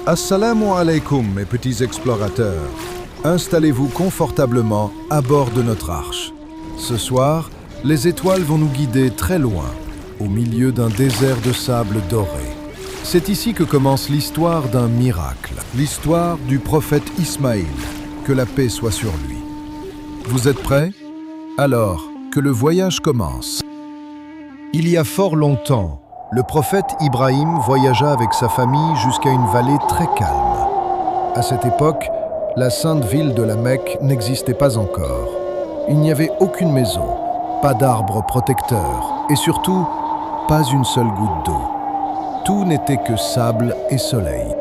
Assalamu alaikum mes petits explorateurs. Installez-vous confortablement à bord de notre arche. Ce soir, les étoiles vont nous guider très loin, au milieu d'un désert de sable doré. C'est ici que commence l'histoire d'un miracle, l'histoire du prophète Ismaïl, que la paix soit sur lui. Vous êtes prêts? Alors, que le voyage commence. Il y a fort longtemps, le prophète Ibrahim voyagea avec sa famille jusqu'à une vallée très calme. À cette époque, la sainte ville de la Mecque n'existait pas encore. Il n'y avait aucune maison, pas d'arbres protecteurs et surtout, pas une seule goutte d'eau. Tout n'était que sable et soleil.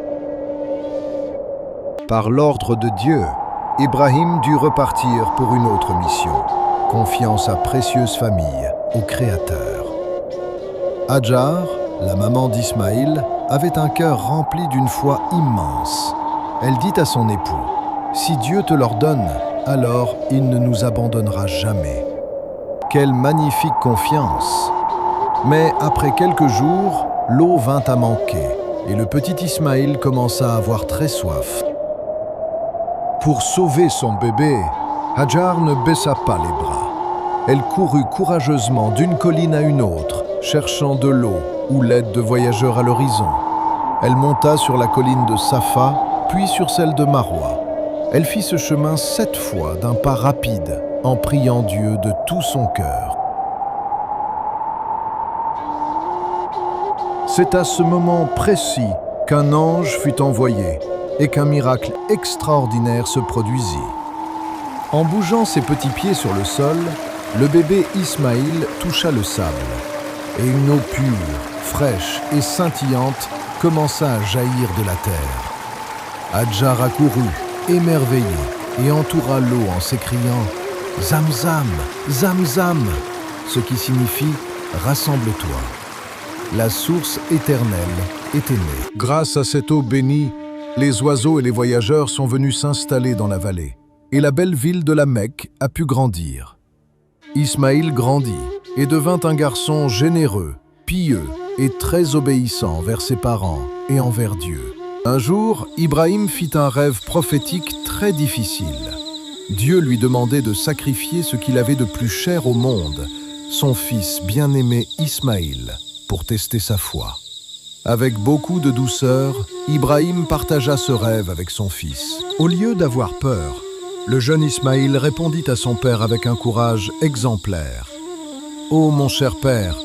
Par l'ordre de Dieu, Ibrahim dut repartir pour une autre mission, confiant sa précieuse famille au Créateur. Hajar, la maman d'Ismaïl, avait un cœur rempli d'une foi immense. Elle dit à son époux, « Si Dieu te l'ordonne, alors il ne nous abandonnera jamais. » Quelle magnifique confiance! Mais après quelques jours, l'eau vint à manquer et le petit Ismaïl commença à avoir très soif. Pour sauver son bébé, Hajar ne baissa pas les bras. Elle courut courageusement d'une colline à une autre, cherchant de l'eau ou l'aide de voyageurs à l'horizon. Elle monta sur la colline de Safa, puis sur celle de Marwa. Elle fit ce chemin 7 fois d'un pas rapide, en priant Dieu de tout son cœur. C'est à ce moment précis qu'un ange fut envoyé et qu'un miracle extraordinaire se produisit. En bougeant ses petits pieds sur le sol, le bébé Ismaïl toucha le sable et une eau pure, fraîche et scintillante commença à jaillir de la terre. Hajar accourut, émerveillé, et entoura l'eau en s'écriant « Zamzam, Zamzam », ce qui signifie « Rassemble-toi ». La source éternelle était née. Grâce à cette eau bénie, les oiseaux et les voyageurs sont venus s'installer dans la vallée, et la belle ville de la Mecque a pu grandir. Ismaïl grandit et devint un garçon généreux, pieux et très obéissant envers ses parents et envers Dieu. Un jour, Ibrahim fit un rêve prophétique très difficile. Dieu lui demandait de sacrifier ce qu'il avait de plus cher au monde, son fils bien-aimé Ismaïl, pour tester sa foi. Avec beaucoup de douceur, Ibrahim partagea ce rêve avec son fils. Au lieu d'avoir peur, le jeune Ismaïl répondit à son père avec un courage exemplaire. « Ô mon cher père,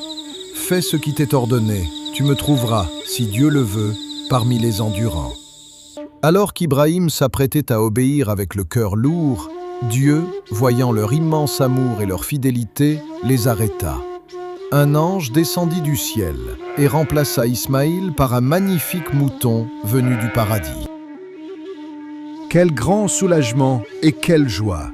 fais ce qui t'est ordonné, tu me trouveras, si Dieu le veut, parmi les endurants. » Alors qu'Ibrahim s'apprêtait à obéir avec le cœur lourd, Dieu, voyant leur immense amour et leur fidélité, les arrêta. Un ange descendit du ciel et remplaça Ismaïl par un magnifique mouton venu du paradis. Quel grand soulagement et quelle joie!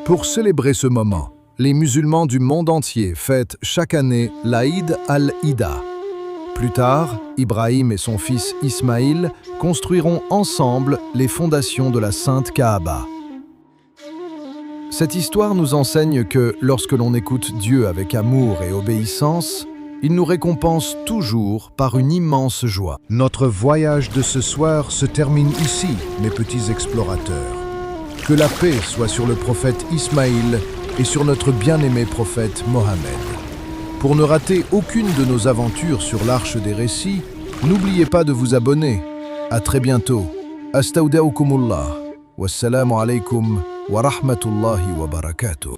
Pour célébrer ce moment, les musulmans du monde entier fêtent chaque année l'Aïd al-Ida. Plus tard, Ibrahim et son fils Ismaïl construiront ensemble les fondations de la Sainte Kaaba. Cette histoire nous enseigne que lorsque l'on écoute Dieu avec amour et obéissance, il nous récompense toujours par une immense joie. Notre voyage de ce soir se termine ici, mes petits explorateurs. Que la paix soit sur le prophète Ismaïl et sur notre bien-aimé prophète Mohammed. Pour ne rater aucune de nos aventures sur l'Arche des Récits, n'oubliez pas de vous abonner. À très bientôt. Astaudaoukumullah. Wassalamu alaikum wa rahmatullahi wa barakatuh.